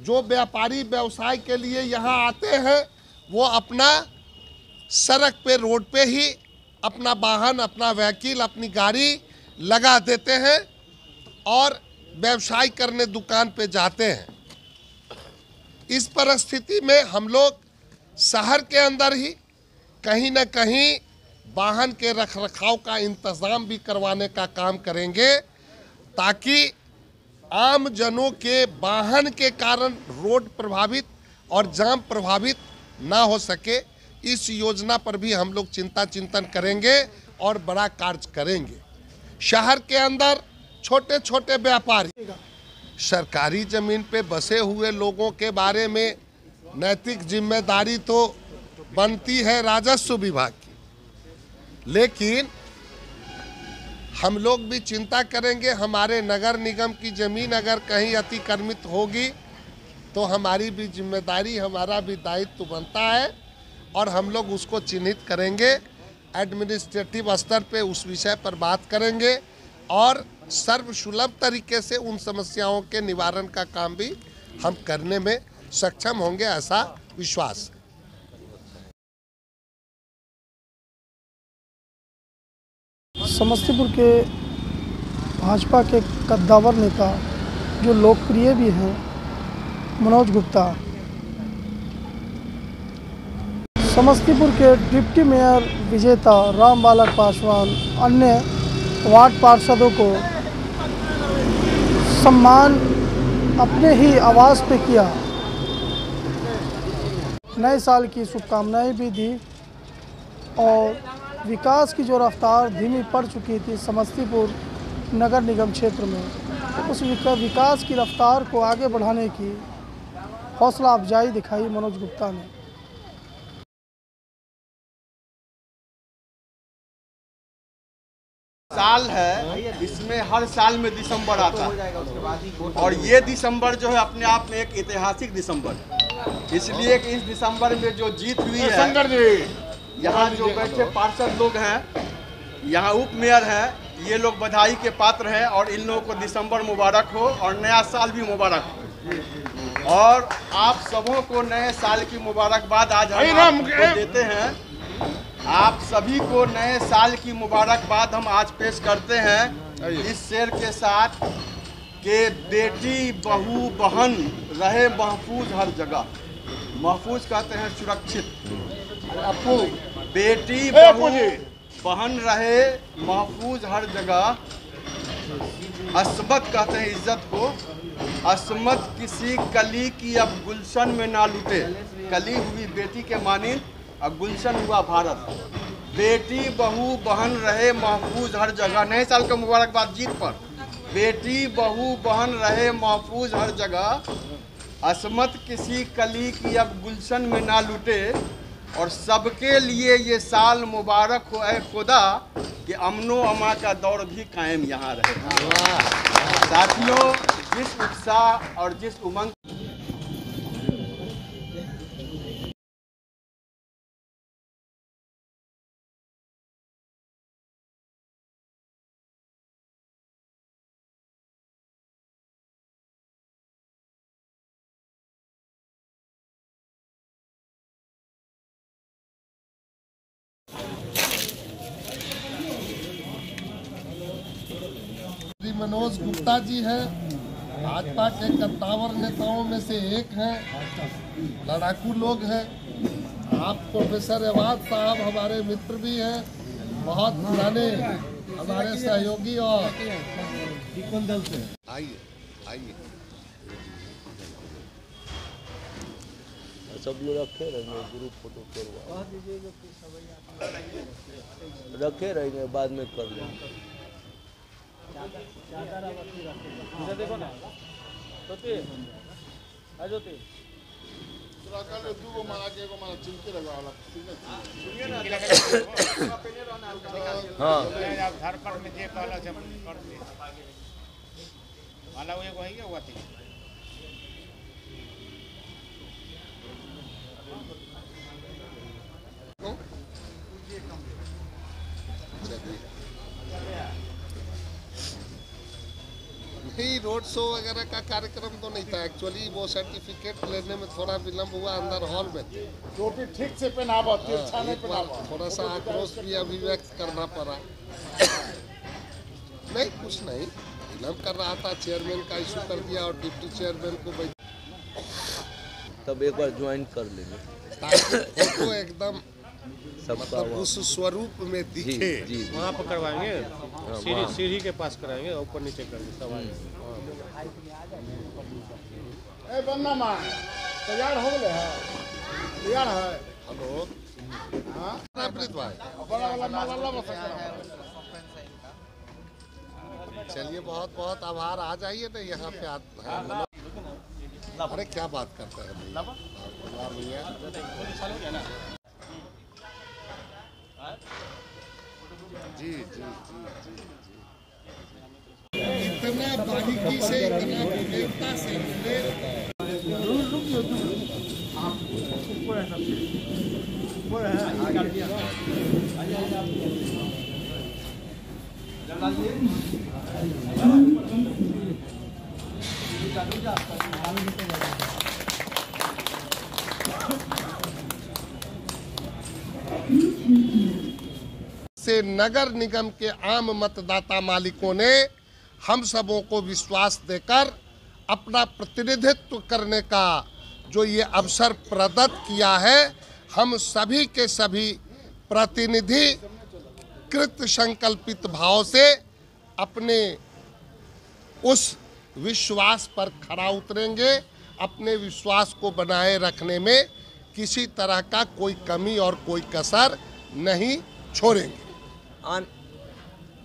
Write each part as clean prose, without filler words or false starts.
जो व्यापारी व्यवसाय के लिए यहाँ आते हैं वो अपना सड़क पे रोड पे ही अपना वाहन, अपना व्हीकल, अपनी गाड़ी लगा देते हैं और व्यवसाय करने दुकान पे जाते हैं। इस परिस्थिति में हम लोग शहर के अंदर ही कहीं न कहीं वाहन के रखरखाव का इंतज़ाम भी करवाने का काम करेंगे, ताकि आम जनों के वाहन के कारण रोड प्रभावित और जाम प्रभावित ना हो सके। इस योजना पर भी हम लोग चिंतन करेंगे और बड़ा कार्य करेंगे। शहर के अंदर छोटे छोटे व्यापारी, सरकारी ज़मीन पे बसे हुए लोगों के बारे में नैतिक जिम्मेदारी तो बनती है राजस्व विभाग की, लेकिन हम लोग भी चिंता करेंगे। हमारे नगर निगम की ज़मीन अगर कहीं अतिक्रमित होगी तो हमारी भी जिम्मेदारी, हमारा भी दायित्व बनता है और हम लोग उसको चिन्हित करेंगे। एडमिनिस्ट्रेटिव स्तर पे उस विषय पर बात करेंगे और सर्वसुलभ तरीके से उन समस्याओं के निवारण का काम भी हम करने में सक्षम होंगे, ऐसा विश्वास है। समस्तीपुर के भाजपा के कद्दावर नेता जो लोकप्रिय भी हैं, मनोज गुप्ता, समस्तीपुर के डिप्टी मेयर विजेता रामबालक पासवान अन्य वार्ड पार्षदों को सम्मान अपने ही आवास पे किया। नए साल की शुभकामनाएं भी दी और विकास की जो रफ्तार धीमी पड़ चुकी थी समस्तीपुर नगर निगम क्षेत्र में, उस विकास की रफ्तार को आगे बढ़ाने की हौसला अफजाई दिखाई मनोज गुप्ता ने। साल है, इसमें हर साल में दिसंबर आता है और ये दिसंबर जो है अपने आप में एक ऐतिहासिक दिसंबर है, इसलिए कि इस दिसंबर में जो जीत हुई है, यहाँ जो बैठे पार्षद लोग हैं, यहाँ उप मेयर हैं, ये लोग बधाई के पात्र हैं और इन लोगों को दिसंबर मुबारक हो और नया साल भी मुबारक हो। और आप सबों को नए साल की मुबारकबाद आज हम आपको देते हैं। आप सभी को नए साल की मुबारकबाद हम आज पेश करते हैं इस शेर के साथ कि बेटी बहू बहन रहे महफूज हर जगह। महफूज कहते हैं सुरक्षित, बेटी बहू बहन रहे महफूज हर जगह। अस्मत कहते हैं इज्जत को, अस्मत किसी कली की अब गुलशन में ना लुटे। कली हुई बेटी के मानी और गुलशन हुआ भारत। बेटी बहू बहन रहे महफूज हर जगह। नए साल का मुबारकबाद जीत पर। बेटी बहू बहन रहे महफूज हर जगह, अस्मत किसी कली की अब गुलशन में ना लुटे और सबके लिए ये साल मुबारक हो ऐ खुदा कि अमनो अमा का दौर भी कायम यहाँ रहे। साथियों, जिस उत्साह और जिस उमंग मनोज गुप्ता जी हैं, भाजपा के कद्दावर नेताओं में से एक हैं, लड़ाकू लोग हैं। आप प्रोफेसर एवाज साहब हमारे मित्र भी हैं, बहुत पुराने हमारे सहयोगी। और आइए आइए, सब लोग रखे रहेंगे, ग्रुप फोटो रखे रहेंगे, बाद में कर लेंगे। देखो ना ज्योति ज्योति हाँ घर पर में जे कहला से कर दे वाला वो एगो है क्या हुआ थी। नहीं नहीं, रोड शो वगैरह का कार्यक्रम तो नहीं था। एक्चुअली वो सर्टिफिकेट लेने में थोड़ा विलम्ब हुआ, अंदर हॉल में थे। टोपी ठीक से पहनावा, तिरछा नहीं एक बार पहनावा। थोड़ा सा आक्रोश भी अभिव्यक्त करना पड़ा। नहीं, कुछ नहीं, विलम्ब कर रहा था। चेयरमैन का इशू कर दिया और डिप्टी चेयरमैन को तब एक बार ज्वाइन कर लेंगे ताकि फोटो एकदम सबका मतलब उस स्वरूप में जी दिखे। जी वहाँ पर करवाएंगे, सीढ़ी के पास कराएंगे, ऊपर नीचे करेंगे सब आएंगे। ए बन्ना मां तैयार हो गए है? तैयार है? हेलो, हाँ अमृत भाई, बड़ा वाला माला बस करा। चलिए बहुत बहुत आभार। आ जाइए ना यहाँ पे। अरे क्या बात करते हैं भैया। जी जी जी जी जी, इतना बारीकी से, इतना विवेकता से से नगर निगम के आम मतदाता मालिकों ने हम सबों को विश्वास देकर अपना प्रतिनिधित्व करने का जो ये अवसर प्रदत्त किया है, हम सभी के सभी प्रतिनिधि कृत संकल्पित भाव से अपने उस विश्वास पर खरा उतरेंगे। अपने विश्वास को बनाए रखने में किसी तरह का कोई कमी और कोई कसर नहीं छोड़ेंगे।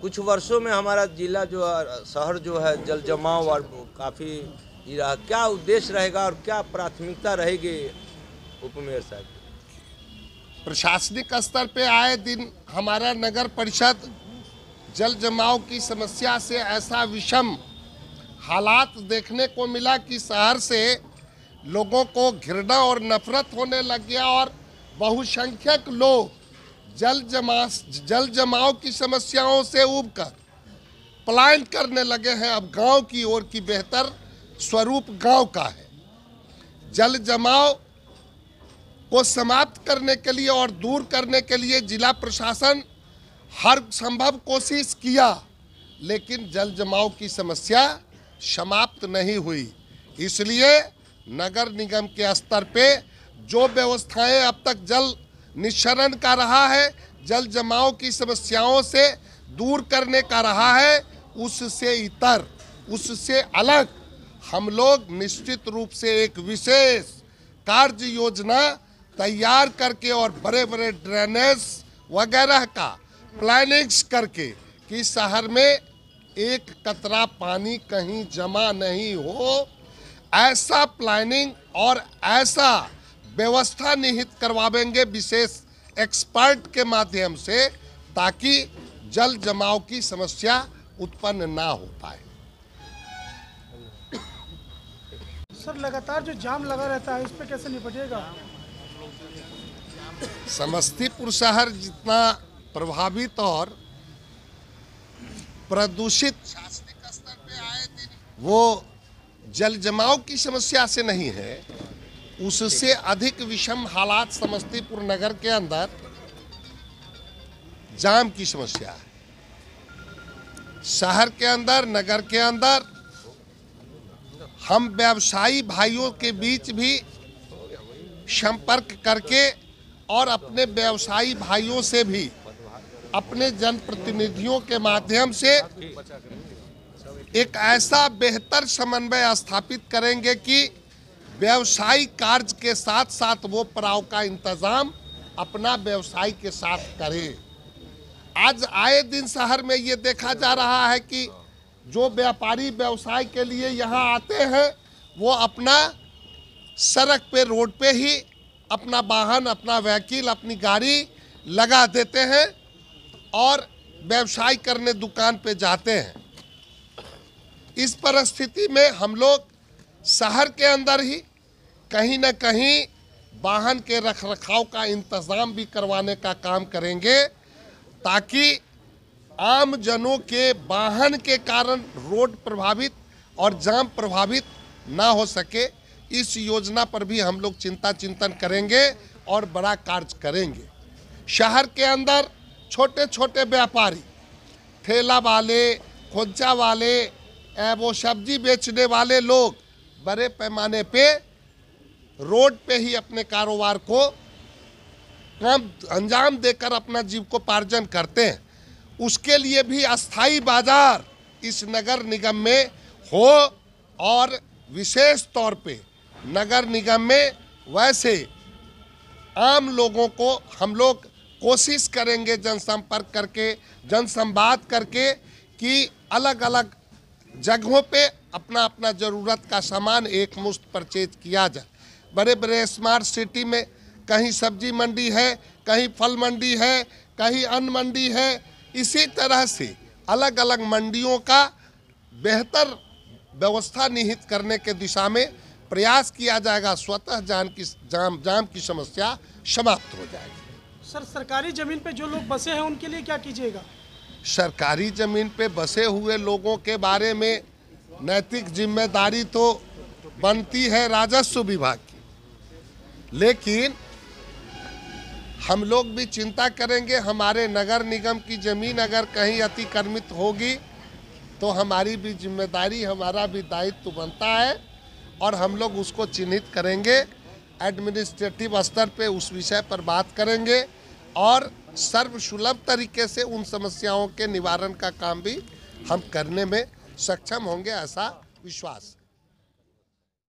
कुछ वर्षों में हमारा जिला जो शहर जो है जल जमाव और काफ़ी रहा, क्या उद्देश्य रहेगा और क्या प्राथमिकता रहेगी उपमेयर साहब? प्रशासनिक स्तर पे आए दिन हमारा नगर परिषद जल जमाव की समस्या से ऐसा विषम हालात देखने को मिला कि शहर से लोगों को घृणा और नफरत होने लग गया और बहुसंख्यक लोग जल जमाव की समस्याओं से उबकर पलायन करने लगे हैं। अब गांव की ओर की बेहतर स्वरूप गांव का है। जल जमाव को समाप्त करने के लिए और दूर करने के लिए जिला प्रशासन हर संभव कोशिश किया, लेकिन जल जमाव की समस्या समाप्त नहीं हुई। इसलिए नगर निगम के स्तर पे जो व्यवस्थाएं अब तक जल निस्सरण का रहा है, जल जमाव की समस्याओं से दूर करने का रहा है, उससे इतर, उससे अलग हम लोग निश्चित रूप से एक विशेष कार्य योजना तैयार करके और बड़े बड़े ड्रेनेज वगैरह का प्लानिंग्स करके कि शहर में एक कतरा पानी कहीं जमा नहीं हो, ऐसा प्लानिंग और ऐसा व्यवस्था निहित करवाएंगे विशेष एक्सपर्ट के माध्यम से, ताकि जल जमाव की समस्या उत्पन्न ना हो पाए। सर, लगातार जो जाम लगा रहता है, इस पे कैसे निपटेगा? समस्तीपुर शहर जितना प्रभावित और प्रदूषित शासनिक स्तर पे आए दिन वो जल जमाव की समस्या से नहीं है, उससे अधिक विषम हालात समस्तीपुर नगर के अंदर जाम की समस्या है। शहर के अंदर, नगर के अंदर हम व्यवसायी भाइयों के बीच भी संपर्क करके और अपने व्यवसायी भाइयों से भी अपने जनप्रतिनिधियों के माध्यम से एक ऐसा बेहतर समन्वय स्थापित करेंगे कि व्यवसायिक कार्य के साथ साथ वो पड़ाव का इंतजाम अपना व्यवसाय के साथ करें। आज आए दिन शहर में ये देखा जा रहा है कि जो व्यापारी व्यवसाय के लिए यहाँ आते हैं वो अपना सड़क पे, रोड पे ही अपना वाहन, अपना व्हीकल, अपनी गाड़ी लगा देते हैं और व्यवसाय करने दुकान पे जाते हैं। इस परिस्थिति में हम लोग शहर के अंदर ही कहीं न कहीं वाहन के रखरखाव का इंतज़ाम भी करवाने का काम करेंगे, ताकि आम जनों के वाहन के कारण रोड प्रभावित और जाम प्रभावित ना हो सके, इस योजना पर भी हम लोग चिंतन करेंगे और बड़ा कार्य करेंगे। शहर के अंदर छोटे छोटे व्यापारी, ठेला वाले, खोजा वाले, वो सब्जी बेचने वाले लोग बड़े पैमाने पे रोड पे ही अपने कारोबार को काम अंजाम देकर अपना जीविकोपार्जन करते हैं। उसके लिए भी अस्थाई बाजार इस नगर निगम में हो और विशेष तौर पे नगर निगम में वैसे आम लोगों को हम लोग कोशिश करेंगे जनसंपर्क करके, जनसंवाद करके कि अलग अलग जगहों पे अपना अपना ज़रूरत का सामान एक मुश्त परचेज किया जाए। बड़े बड़े स्मार्ट सिटी में कहीं सब्जी मंडी है, कहीं फल मंडी है, कहीं अन्न मंडी है, इसी तरह से अलग अलग मंडियों का बेहतर व्यवस्था निहित करने के दिशा में प्रयास किया जाएगा। स्वतः जाम की समस्या समाप्त हो जाएगी। सर, सरकारी ज़मीन पे जो लोग बसे हैं उनके लिए क्या कीजिएगा? सरकारी ज़मीन पे बसे हुए लोगों के बारे में नैतिक जिम्मेदारी तो बनती है राजस्व विभाग की, लेकिन हम लोग भी चिंता करेंगे। हमारे नगर निगम की ज़मीन अगर कहीं अतिक्रमित होगी तो हमारी भी जिम्मेदारी, हमारा भी दायित्व बनता है और हम लोग उसको चिन्हित करेंगे। एडमिनिस्ट्रेटिव स्तर पे उस विषय पर बात करेंगे और सर्वसुलभ तरीके से उन समस्याओं के निवारण का काम भी हम करने में सक्षम होंगे, ऐसा विश्वास।